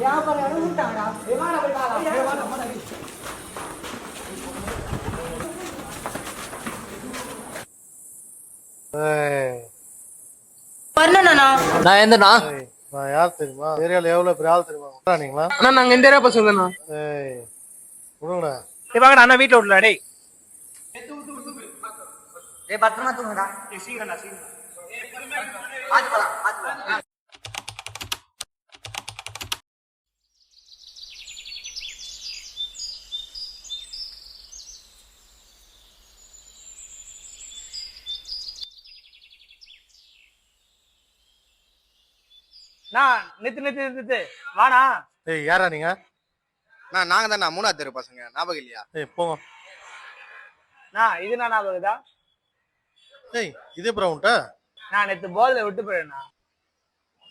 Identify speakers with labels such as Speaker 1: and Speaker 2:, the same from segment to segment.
Speaker 1: வியாபாரம் விட்டாங்கடா விமான போய்
Speaker 2: பண்ணனா
Speaker 3: நான் எந்தண்ணா
Speaker 4: நான் யார் தெரியுமா ஏரியால எவ்வளவு பெரிய ஆள் தெரியுமா நீங்களா
Speaker 5: அண்ணா நாங்க இந்த ஏரியா பசங்க தானா
Speaker 4: ஏய் விடுங்கடா
Speaker 5: டேய் வாங்கடா அண்ணா வீட்ல விடல டேய்
Speaker 2: டேய் பத்திரமா தூங்குடா
Speaker 5: சீக்கிரம்டா சீக்கிரம்
Speaker 2: பாத்து போலாம்
Speaker 5: நான் நித்து வாடா
Speaker 4: ஏய் யாரா நீங்க
Speaker 6: நாங்க தான் மூணாவது தெரு பசங்க ஞாபகம் இல்லையா?
Speaker 4: ஏய் போங்க.
Speaker 5: நான் இது நான் ஞாபகம்தா.
Speaker 4: ஏய் இதே ப்ரோ உன்ட்ட
Speaker 5: நான் நேத்து போல்ல விட்டு போறேனா.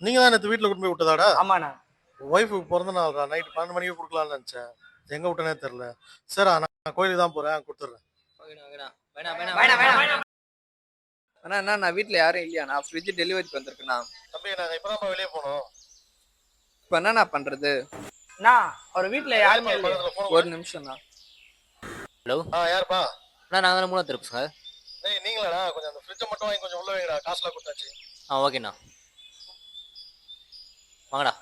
Speaker 4: நீங்க தான் நேத்து வீட்ல கொண்டு போய் விட்டதாடா?
Speaker 5: ஆமாண்ணா.
Speaker 4: ஒய்ஃபுக்கு பிறந்த நாள்டா, நைட் 12 மணிக்கு கொடுக்கலாம்னு நினைச்சேன். எங்க விட்டனே தெரியல. சரி நான் கோயிலுக்கு தான் போறேன், கொடுத்துறேன்.
Speaker 6: அண்ணா நான் வீட்ல யாரும் இல்லையா? நான் ஃப்ரிட்ஜ் டெலிவரிக்கு வந்திருக்கேண்ணா.
Speaker 4: தம்பி நான் இப்பதான் வெளியே போனோம்.
Speaker 6: இப்ப என்ன பண்றது?
Speaker 5: நான் அவர் வீட்ல யாருமே இல்ல.
Speaker 6: ஒரு நிமிஷம்ண்ணா.
Speaker 3: ஹலோ
Speaker 4: யாருப்பா?
Speaker 3: நாங்க தான் மூணாவது தெரு பசங்க.
Speaker 4: ஏய் நீங்களாடா, கொஞ்சம் அந்த ஃப்ரிட்ஜை மட்டும் வாங்கி கொஞ்சம் உள்ள வைங்கடா, காசுலாம் கொடுத்தாச்சு.
Speaker 3: ஓகேண்ணா வாங்கடா.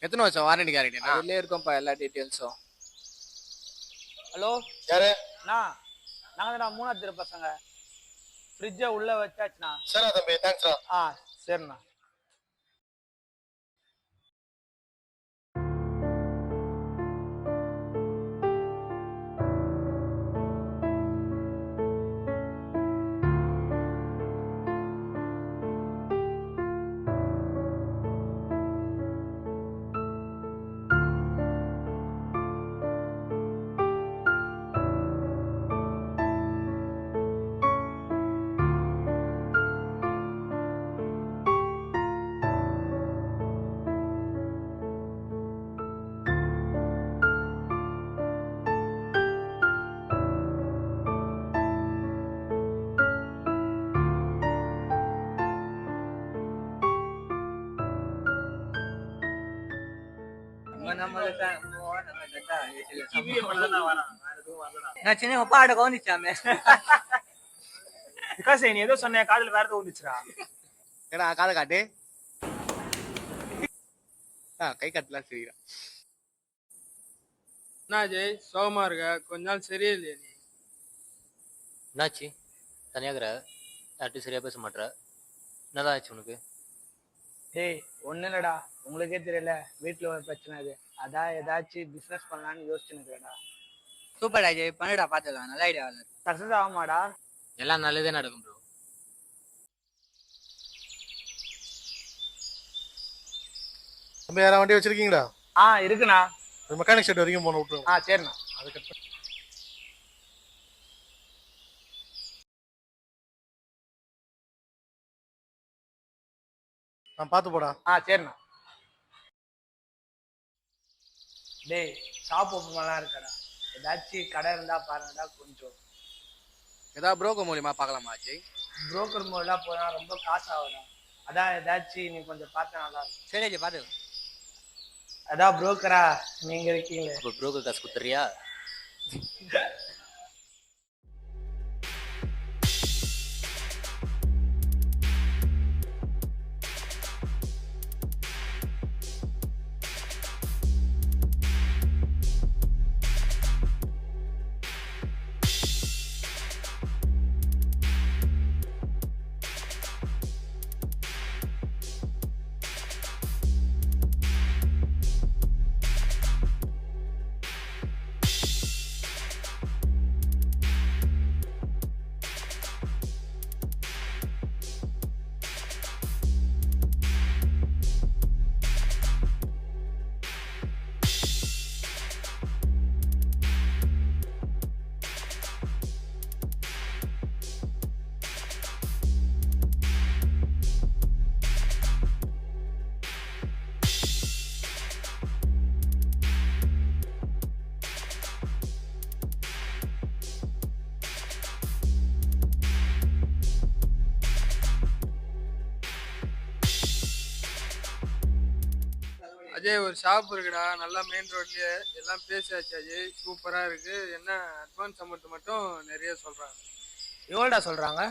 Speaker 6: எத்தனை வருஷம் வாரண்டி கேரண்டி? அதுலயே இருக்கும்பா எல்லா டீடைல்ஸும்.
Speaker 5: ஹலோ
Speaker 4: யாரு?
Speaker 5: நாங்க தான் மூணாவது தெரு பசங்க. ஃப்ரிட்ஜை உள்ள வச்சாச்சுண்ணா.
Speaker 4: சரி தம்பி, தேங்க்ஸ்டா.
Speaker 5: சரிண்ணா.
Speaker 2: நான் சின்ன பாட கவனிச்சாமே.
Speaker 5: விகாஸ் நீ ஏதோ சொன்ன காதுல வேற ஏதோ வந்துச்சுடா.
Speaker 6: ஏடா காதை காட்டு. கை காட்டலாம் சரிடா.
Speaker 5: நான் ஜெய் சோகமா இருக்க, கொஞ்ச நாள் சரியே இல்லையா நீ?
Speaker 3: என்னாச்சு? தனியாகிற யார்ட்டும் சரியா பேச மாட்டேற. என்னதான் ஆச்சு உனக்கு?
Speaker 5: டேய் ஒண்ணு இல்லடா, உங்களுக்கே தெரியல வீட்டுல ஒரு பிரச்சனை அது. அதான் ஏதாச்சும் பிசினஸ் பண்ணலான்னு யோசிச்சுன்னுடா.
Speaker 2: சூப்பர்டா ஜெய், பண்ணுடா பாத்துக்கலாம். நல்ல ஐடியா.
Speaker 5: சக்சஸ் ஆகுமாடா?
Speaker 3: எல்லாம் நல்லதே நடக்கும் ப்ரோ.
Speaker 4: தம்பி யாரா வண்டி வச்சிருக்கீங்களா?
Speaker 5: இருக்குண்ணா.
Speaker 4: மெக்கானிக் ஷெட் வரைக்கும் போன விட்டுருங்க.
Speaker 5: சரிண்ணா.
Speaker 4: அது கட் பண்ணி நான் பார்த்து போடா.
Speaker 5: சரிண்ணா. டேய் ஷாப் ஓப்பன்லாம் இருக்கடா, ஏதாச்சும் கடை இருந்தா பாருங்கடா. கொஞ்சம்
Speaker 6: ஏதாவது புரோக்கர் மூலியமா பார்க்கலாமா ஜெய்?
Speaker 5: புரோக்கர் மூலம் போனா ரொம்ப காசு ஆகுதா. அதான் ஏதாச்சும் நீ கொஞ்சம் பார்த்தா நல்லா இருக்கும்.
Speaker 2: சரி ஜெய் பாத்து.
Speaker 5: அதான் புரோக்கரா நீங்க இருக்கீங்களே.
Speaker 3: இப்போ ப்ரோக்கர் காசு கொடுத்துறியா?
Speaker 7: அஜய் ஒரு ஷாப் இருக்குடா, நல்லா மெயின் ரோட்லயே, எல்லாம் பேசியாச்சு அஜய், சூப்பரா இருக்கு. என்ன அட்வான்ஸ் அமௌண்ட் மட்டும் நிறைய சொல்றாங்க.
Speaker 5: எவ்வளோடா சொல்றாங்க?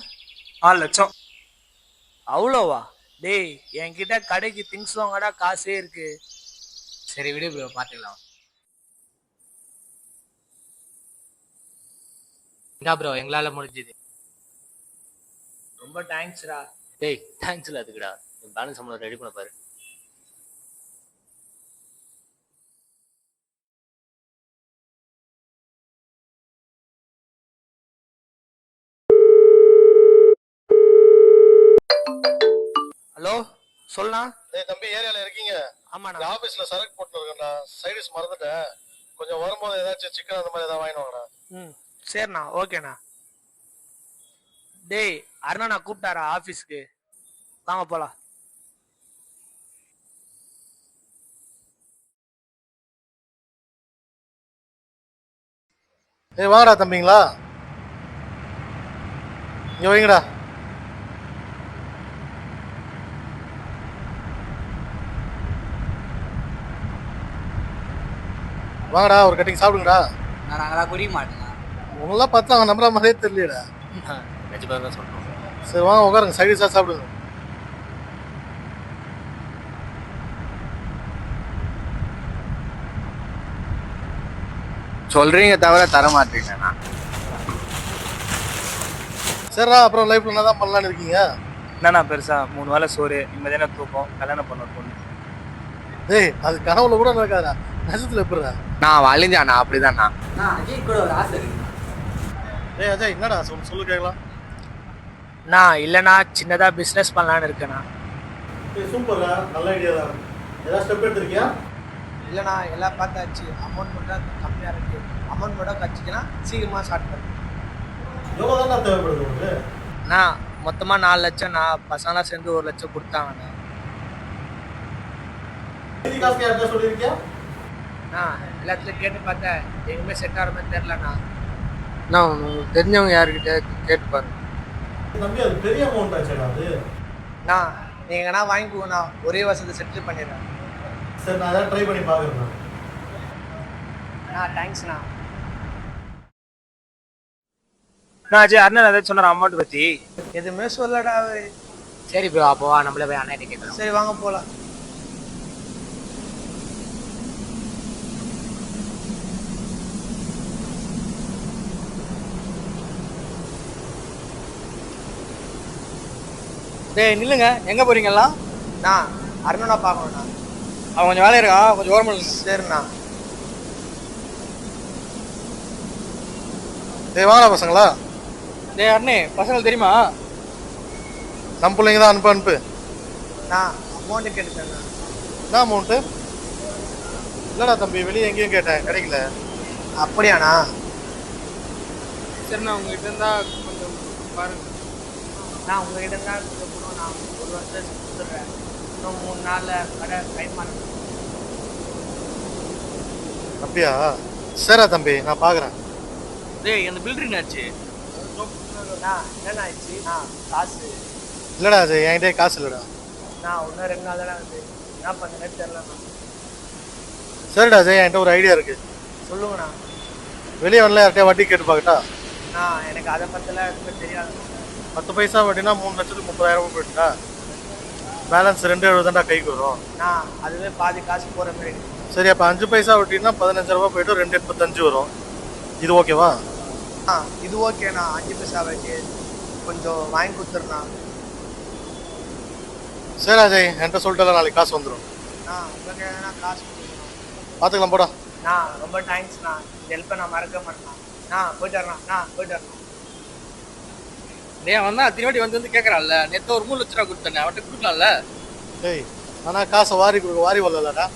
Speaker 1: 4 லட்சம்.
Speaker 5: அவ்வளோவா? டேய், என்கிட்ட கடைக்கு திங்ஸ் வாங்கடா காசே இருக்கு.
Speaker 3: சரி விடு ப்ரோ, பார்த்துக்கலாம். இந்தா ப்ரோ, எங்களால் முடிஞ்சுது.
Speaker 5: ரொம்ப தேங்க்ஸ்டா.
Speaker 3: டேய் தேங்க்ஸ் இல்லை அதுக்குடா. பேலன்ஸ் அமௌண்ட் ரெடி பண்ண பாரு.
Speaker 5: ஹலோ, சொல்லா.
Speaker 4: டேய் தம்பி, ஏரியால இருக்கீங்க?
Speaker 5: ஆமாண்ணா.
Speaker 4: இந்த ஆபீஸ்ல சரக்கு போட்டு இருக்கேன்டா, சைடிஸ் மறந்துட்டேன். கொஞ்சம் வரும்போது ஏதாச்சும் சிக்கன் அந்த மாதிரி ஏதாவது வாங்கிட்டு வாங்கடா.
Speaker 5: ம், சரிண்ணா, ஓகேண்ணா. டேய், அருணா கூப்பிட்டாரா ஆஃபீஸ்க்கு? வாங்க போலாம்.
Speaker 4: ஏய் வாங்கடா தம்பிங்களா, இங்க வைங்கடா. வாங்கடா, ஒரு கட்டிங் சாப்பிடுங்கடா.
Speaker 2: நாங்களாம் குடிக்க மாட்டோங்க.
Speaker 4: உங்களெல்லாம் பார்த்து அவங்க நம்புற மாதிரியே தெரியலடா.
Speaker 3: நிஜமாக தான் சொல்கிறோம்.
Speaker 4: சரி வாங்க உட்காருங்க, சைடிஸாக சாப்பிடுங்க.
Speaker 6: சொல்றீங்க தவிர தர மாட்டீங்கண்ணா.
Speaker 4: சரிடா, அப்புறம் லைஃப்ல என்ன தான் பண்ணலான்னு இருக்கீங்க?
Speaker 1: என்னண்ணா பெருசா 3 வேளை சோறு, நிம்மதியான தூக்கம், கல்யாணம் பண்ண பொண்ணு.
Speaker 4: டேய் அது கனவுல கூட நடக்காதா, நெசத்துல எப்படிடா?
Speaker 6: நான் வலிஞ்சாண்ணா, அப்படிதாண்ணா.
Speaker 2: அஜய் கூட ஒரு ஆசை இருக்கு.
Speaker 4: டேய் அஜய், என்னடா சொல்லு கேட்கலாம்.
Speaker 5: நான் இல்லைண்ணா, சின்னதா பிஸ்னஸ் பண்ணலான்னு இருக்கேண்ணா.
Speaker 4: சூப்பர்டா, நல்ல ஐடியா தான். ஏதாவது ஸ்டெப் எடுத்திருக்கியா?
Speaker 5: இல்லைண்ணா, எல்லாம் பார்த்தாச்சு. அமௌண்ட் மட்டும் கம்மியாக இருக்கு. அமௌண்ட் மட்டும் கட்சிக்கினா சீக்கிரமாக ஸ்டார்ட் பண்ணு.
Speaker 4: எவ்வளோ தானே தேவைப்படுது உங்களுக்கு?
Speaker 5: அண்ணா மொத்தமாக 4 லட்சம்ண்ணா. பசங்களாம் சேர்ந்து 1 லட்சம் கொடுத்தாங்கண்ணா.
Speaker 4: மீதி காசு யார்கிட்ட சொல்லியிருக்கியா?
Speaker 5: அண்ணா எல்லாத்துலையும் கேட்டு பார்த்தேன், எங்கேயுமே செட் ஆகிற மாதிரி தெரிலண்ணா.
Speaker 6: நான் உங்களுக்கு தெரிஞ்சவங்க யாருக்கிட்ட கேட்டு பாருங்க.
Speaker 4: தம்பி அது பெரிய அமௌண்ட் ஆச்சுடா அது.
Speaker 5: அண்ணா நீங்கள் எங்கன்னா வாங்கிக்கோங்கண்ணா, ஒரே வருஷத்தை செட்டில் பண்ணிடுறேன்.
Speaker 4: சரி நான் ஏதாவது ட்ரை பண்ணி பார்க்குறேன்.
Speaker 5: அண்ணா தேங்க்ஸ்ண்ணா.
Speaker 1: நான் அஜய் அண்ணன் ஏதாச்சும் சொன்னார் அமௌண்ட் பத்தி?
Speaker 5: எதுவுமே சொல்லடா அவரு.
Speaker 3: சரி ப்ரோ, அப்போ வா, நம்மளே போய் அண்ணன் கேட்கலாம்.
Speaker 5: சரி வாங்க போகலாம்.
Speaker 1: டேய் நில்லுங்க, எங்க போறீங்கலாம்?
Speaker 5: அண்ணா அருணா பார்க்கணுண்ணா.
Speaker 1: அவன் கொஞ்சம் வேலை இருக்கா, கொஞ்சம் ஓரமா இல்லைங்க.
Speaker 5: சரிண்ணா.
Speaker 4: டேய் வாங்கடா பசங்களா.
Speaker 1: டேய் அண்ணே, பசங்களுக்கு தெரியுமா?
Speaker 4: நம்ம பிள்ளைங்க தான், அனுப்பு அனுப்பு.
Speaker 5: நான் அமௌண்ட்டு கேட்டுட்டேண்ணா.
Speaker 4: என்ன அமௌண்ட்டு? இல்லைடா தம்பி, வெளியே எங்கேயும் கேட்டேன், கிடைக்கல.
Speaker 5: அப்படியாண்ணா?
Speaker 7: சரிண்ணா, உங்ககிட்ட இருந்தா கொஞ்சம் பாருங்க.
Speaker 5: நான் உங்ககிட்ட தான் கொடுக்கணும். நான் 1 வருஷம் கொடுத்துட்றேன். இன்னும் 3 நாளில் கடை டைம் மாட்டேன்.
Speaker 4: அப்படியா? சரிடா தம்பி, நான் பார்க்குறேன்.
Speaker 1: டேய் அந்த பில்டரிங் ஆச்சு.
Speaker 5: என்னண்ணா ஆயிடுச்சு? காசு
Speaker 4: இல்லைடா அது என்கிட்டே காசு இல்லைடா.
Speaker 5: நான் இன்னும் 2 நாள் தானே வந்து என்ன பண்ணுறேன்னு தெரிலண்ணா.
Speaker 4: சரிடா அஜய், என்கிட்ட ஒரு ஐடியா இருக்கு.
Speaker 5: சொல்லுங்கண்ணா.
Speaker 4: வெளியே வரல, யார்கிட்டயா வட்டி கேட்டு பார்க்கட்டா?
Speaker 5: எனக்கு அதை பற்றிலாம் எதுவுமே தெரியாது.
Speaker 4: 10 பைசா வட்டினா 3,30,000 போயிட்டா, பேலன்ஸ் 2,70 தான்டா கைக்கு வரும்.
Speaker 5: அதுவே பாதி காசு போகிற மாதிரி.
Speaker 4: சரி, அப்போ 5 பைசா வட்டினா 15,000 போயிட்டு 2,85 வரும். இது ஓகேவா?
Speaker 5: இது ஓகேண்ணா. 5 பைசா வட்டி கொஞ்சம் வாங்கி கொடுத்துருண்ணா.
Speaker 4: சரி அஜய், என்கிட்ட சொல்லிட்டு நாளைக்கு காசு வந்துடும்.
Speaker 5: உங்களுக்கு எதனா காசு கொடுக்கணும்.
Speaker 4: பார்த்துக்கலாம் போடா.
Speaker 5: ரொம்ப தேங்க்ஸ்ண்ணா. இந்த ஹெல்ப்பை நான் மறக்க மாட்டேண்ணா. போயிட்டு வரேண்ணா.
Speaker 1: டேய் அவன் தான் அத்தனை வாட்டி வந்து கேட்கறான்ல, நேற்று ஒரு 3 லட்ச ரூபா கொடுத்தானே, அவன்கிட்ட கொடுக்கலாம்ல?
Speaker 4: டேய் ஆனால் காசை வாரி வரலடா.